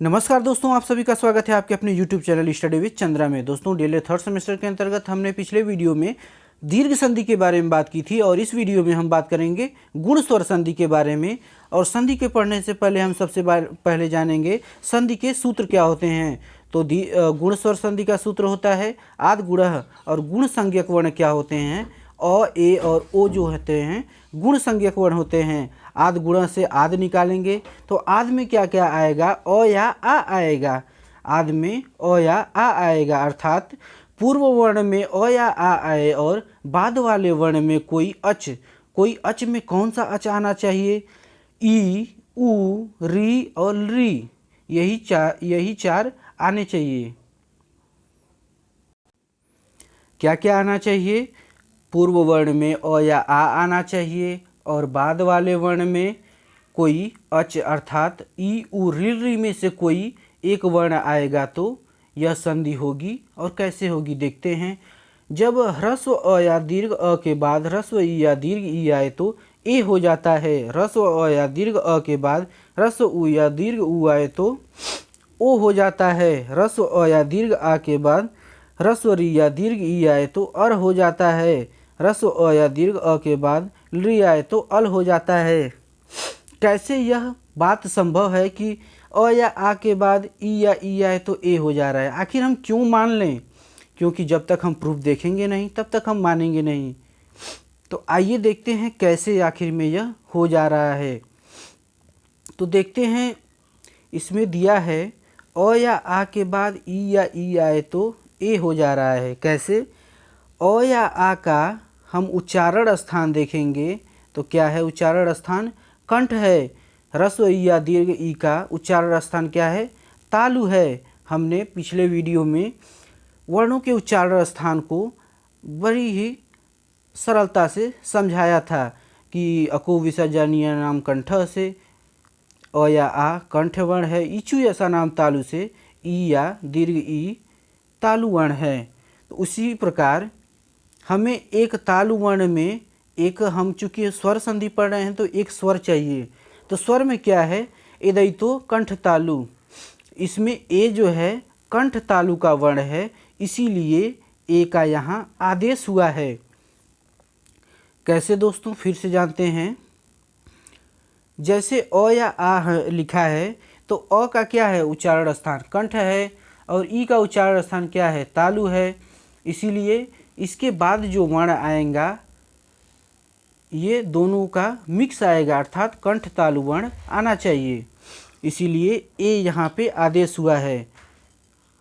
नमस्कार दोस्तों, आप सभी का स्वागत है आपके अपने YouTube channel study with Chandra में। दोस्तों, डीएलएड थर्ड सेमेस्टर के अंतर्गत हमने पिछले वीडियो में दीर्घ संधि के बारे में बात की थी और इस वीडियो में हम बात करेंगे गुण स्वर संधि के बारे में। और संधि के पढ़ने से पहले हम सबसे पहले जानेंगे संधि के सूत्र क्या होते हैं। तो गुण स्वर संधि का सूत्र होता है आद गुणः, और गुण संज्ञक वर्ण क्या होते हैं, अ, ए और ओ जो होते हैं गुण संज्ञक वर्ण होते हैं। आद गुणा से आद निकालेंगे तो आद में क्या क्या आएगा, अ या आ आएगा। आद में अ या आ आएगा, अर्थात पूर्व वर्ण में अ या आ आए और बाद वाले वर्ण में कोई अच में कौन सा अच आना चाहिए, ई, उ, री और री, यही चार आने चाहिए। क्या क्या आना चाहिए, पूर्व वर्ण में अ या आ आना चाहिए और बाद वाले वर्ण में कोई अच अर्थात ई, उ, री में से कोई एक वर्ण आएगा तो यह संधि होगी। और कैसे होगी देखते हैं। जब ह्रस्व अ या दीर्घ अ के बाद ह्रस्व ई या दीर्घ ई आए तो ए हो जाता है। ह्रस्व अ या दीर्घ अ के बाद ह्रस्व उ या दीर्घ उ आए तो ओ हो जाता है। ह्रस्व अ या दीर्घ आ के बाद ह्रस्व री या दीर्घ ई आए तो अर हो जाता है। ह्रस्व अ या दीर्घ अ के बाद ली आए तो अल हो जाता है। कैसे यह बात संभव है कि अ या आ के बाद ई या ई आए तो ए हो जा रहा है, आखिर हम क्यों मान लें? क्योंकि जब तक हम प्रूफ देखेंगे नहीं तब तक हम मानेंगे नहीं। तो आइए देखते हैं कैसे आखिर में यह हो जा रहा है। तो देखते हैं, इसमें दिया है अ या आ के बाद ई या ई आए तो ए हो जा रहा है। कैसे? अ या आ का हम उच्चारण स्थान देखेंगे तो क्या है उच्चारण स्थान, कंठ है। ह्रस्व ई या दीर्घ ई का उच्चारण स्थान क्या है, तालु है। हमने पिछले वीडियो में वर्णों के उच्चारण स्थान को बड़ी ही सरलता से समझाया था कि अको विसर्जनीय नाम कंठ से अ या आ कंठ वर्ण है, इचु ऐसा नाम तालु से ई या दीर्घ ई तालु वर्ण है। तो उसी प्रकार हमें एक तालु वर्ण में एक, हम चूँकि स्वर संधि पढ़ रहे हैं तो एक स्वर चाहिए। तो स्वर में क्या है, एदई तो कंठ तालु, इसमें ए जो है कंठ तालु का वर्ण है, इसीलिए ए का यहाँ आदेश हुआ है। कैसे दोस्तों, फिर से जानते हैं। जैसे अ या आ लिखा है तो अ का क्या है उच्चारण स्थान, कंठ है, और ई का उच्चारण स्थान क्या है, तालु है। इसीलिए इसके बाद जो वर्ण आएगा ये दोनों का मिक्स आएगा, अर्थात कंठ तालु वर्ण आना चाहिए। इसीलिए ए यहाँ पे आदेश हुआ है।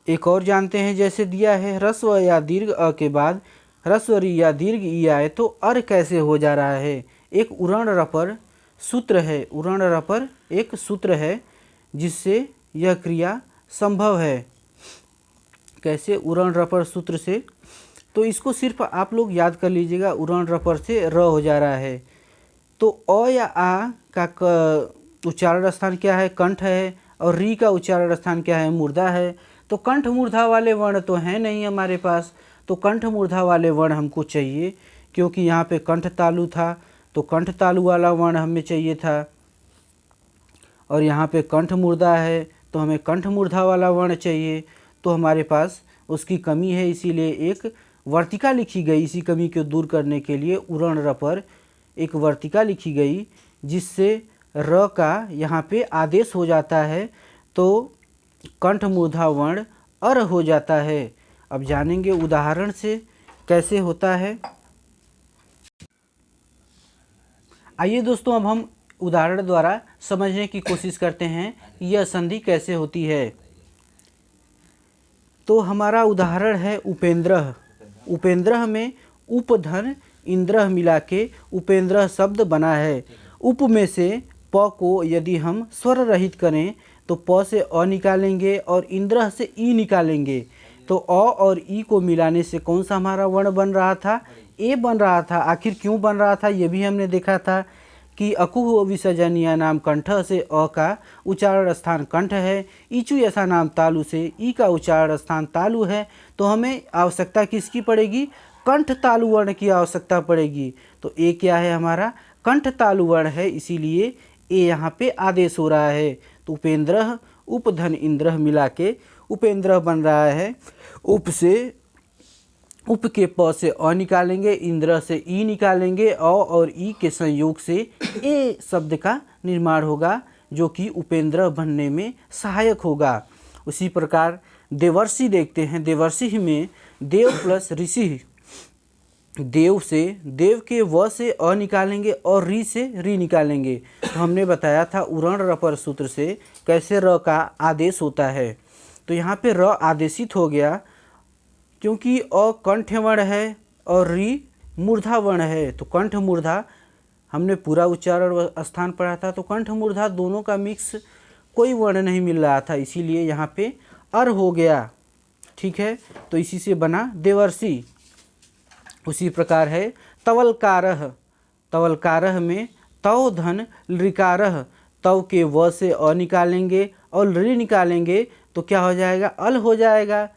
एक और जानते हैं, जैसे दिया है ह्रस्व या दीर्घ अ के बाद ह्रस्व री या दीर्घ ई आए तो अर कैसे हो जा रहा है। एक उरण रपर सूत्र है, उरण रपर एक सूत्र है जिससे यह क्रिया संभव है। कैसे, उरण रपर सूत्र से, तो इसको सिर्फ आप लोग याद कर लीजिएगा, उरण रपर से र हो जा रहा है। तो अ या आ का उच्चारण स्थान क्या है, कंठ है, और री का उच्चारण स्थान क्या है, मूर्धा है। तो कंठ मूर्धा वाले वर्ण तो हैं नहीं हमारे पास, तो कंठ मूर्धा वाले वर्ण हमको चाहिए। क्योंकि यहाँ पे कंठ तालु था तो कंठ तालु वाला वर्ण हमें चाहिए था, और यहाँ पे कंठ मूर्धा है तो हमें कंठ मूर्धा वाला वर्ण चाहिए। तो हमारे पास उसकी कमी है, इसीलिए एक वर्तिका लिखी गई। इसी कमी को दूर करने के लिए उरण र पर एक वर्तिका लिखी गई, जिससे र का यहाँ पे आदेश हो जाता है तो कंठ मूर्धा वर्ण अर हो जाता है। अब जानेंगे उदाहरण से कैसे होता है। आइए दोस्तों, अब हम उदाहरण द्वारा समझने की कोशिश करते हैं यह संधि कैसे होती है। तो हमारा उदाहरण है उपेंद्र। उपेंद्र में उपधन इंद्र मिला के उपेंद्र शब्द बना है। उप में से प को यदि हम स्वर रहित करें तो प से अ निकालेंगे और इंद्र से ई निकालेंगे। तो अ और ई को मिलाने से कौन सा हमारा वर्ण बन रहा था, ए बन रहा था। आखिर क्यों बन रहा था ये भी हमने देखा था कि अकुह विसर्जनीय नाम कंठ से अ का उच्चारण स्थान कंठ है, इचु ऐसा नाम तालु से ई का उच्चारण स्थान तालु है। तो हमें आवश्यकता किसकी पड़ेगी, कंठ तालु वर्ण की आवश्यकता पड़ेगी। तो ए क्या है हमारा, कंठ तालु वर्ण है, इसीलिए ए यहाँ पे आदेश हो रहा है। तो उपेंद्र उपधन इंद्र मिला के उपेंद्र बन रहा है। उप के प से अ निकालेंगे, इंद्र से ई निकालेंगे, अ और ई के संयोग से ए शब्द का निर्माण होगा जो कि उपेंद्र बनने में सहायक होगा। उसी प्रकार देवर्षि देखते हैं। देवर्षि में देव प्लस ऋषि, देव से देव के व से अ निकालेंगे और री से री निकालेंगे। तो हमने बताया था उरण रपर सूत्र से कैसे र का आदेश होता है। तो यहाँ पे र आदेशित हो गया क्योंकि अ कंठ वर्ण है और री मूर्धा वर्ण है। तो कंठ मूर्धा हमने पूरा उच्चारण स्थान पढ़ा था, तो कंठ मूर्धा दोनों का मिक्स कोई वर्ण नहीं मिल रहा था, इसीलिए यहाँ पे अर हो गया। ठीक है, तो इसी से बना देवर्षि। उसी प्रकार है तवलकारः। तवलकारः में तव धन लृकारः, तव के व से अ निकालेंगे और ऋ निकालेंगे तो क्या हो जाएगा, अल हो जाएगा।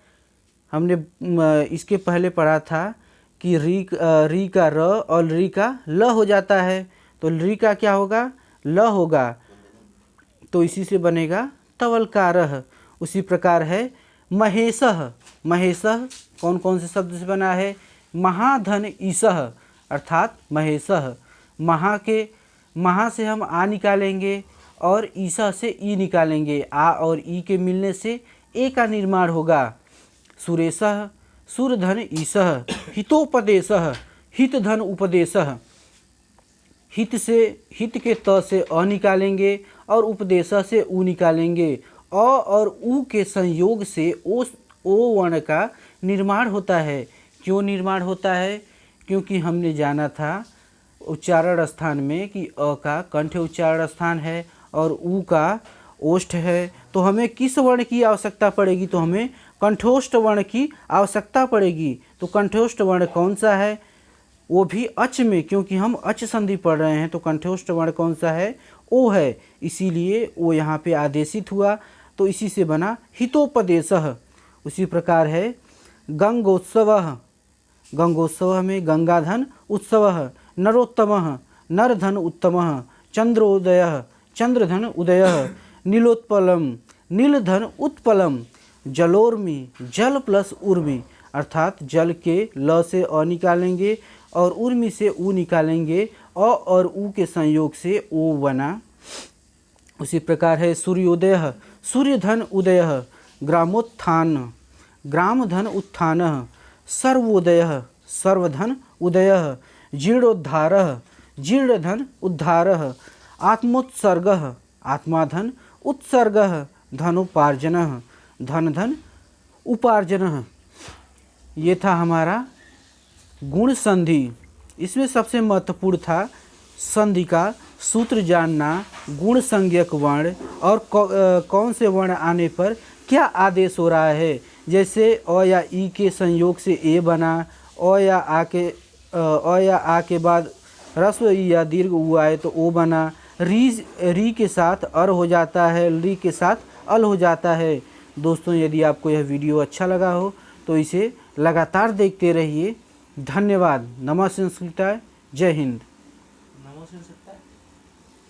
हमने इसके पहले पढ़ा था कि री का र और री का ल हो जाता है, तो री का क्या होगा, ल होगा, तो इसी से बनेगा तवलकारः। उसी प्रकार है महेशः। महेशः कौन कौन से शब्द से बना है, महाधन ईशः अर्थात महेशः। महा से हम आ निकालेंगे और ईशा से ई निकालेंगे, आ और ई के मिलने से ए का निर्माण होगा। सुरेशः सुरधन ईशः। हितोपदेशः हितधन उपदेशः। हित से हित के त से अ निकालेंगे और उपदेश से उ निकालेंगे। अ और उ के संयोग से ओ वर्ण का निर्माण होता है। क्यों निर्माण होता है, क्योंकि हमने जाना था उच्चारण स्थान में कि अ का कंठ उच्चारण स्थान है और उ का ओष्ठ है। तो हमें किस वर्ण की आवश्यकता पड़ेगी, तो हमें कंठोष्ठ वर्ण की आवश्यकता पड़ेगी। तो कंठोष्ठ वर्ण कौन सा है, वो भी अच में, क्योंकि हम अच संधि पढ़ रहे हैं। तो कंठोष्ठ वर्ण कौन सा है, ओ है, इसीलिए वो यहाँ पे आदेशित हुआ। तो इसी से बना हितोपदेशः। उसी प्रकार है गंगोत्सवः। गंगोत्सव में गंगाधन उत्सवः। नरोत्तमः नरधन उत्तमः। चंद्रोदयः चंद्रधन उदयः। नीलोत्पलम नीलधन उत्पलम। जलोर्मी जल प्लस उर्मी अर्थात जल के ल से अ निकालेंगे और उर्मी से उ निकालेंगे, अ और उ के संयोग से ओ बना। उसी प्रकार है सूर्योदयः सूर्यधन उदयः। ग्रामोत्थान ग्रामधन उत्थानः। सर्वोदयः सर्वधन उदयः। जीर्णोद्धारः जीर्णधन उद्धारः। आत्मोत्सर्गः आत्माधन उत्सर्गः। धनोपार्जनः धन धन उपार्जनः। ये था हमारा गुण संधि। इसमें सबसे महत्वपूर्ण था संधि का सूत्र जानना, गुण संज्ञक वर्ण और कौन से वर्ण आने पर क्या आदेश हो रहा है। जैसे अ या ई के संयोग से ए बना, अ या आ के बाद ह्रस्व ई या दीर्घ उ आए तो ओ बना। री के साथ अर हो जाता है, री के साथ अल हो जाता है। दोस्तों, यदि आपको यह वीडियो अच्छा लगा हो तो इसे लगातार देखते रहिए। धन्यवाद। नमः संस्कृताय। जय हिंद।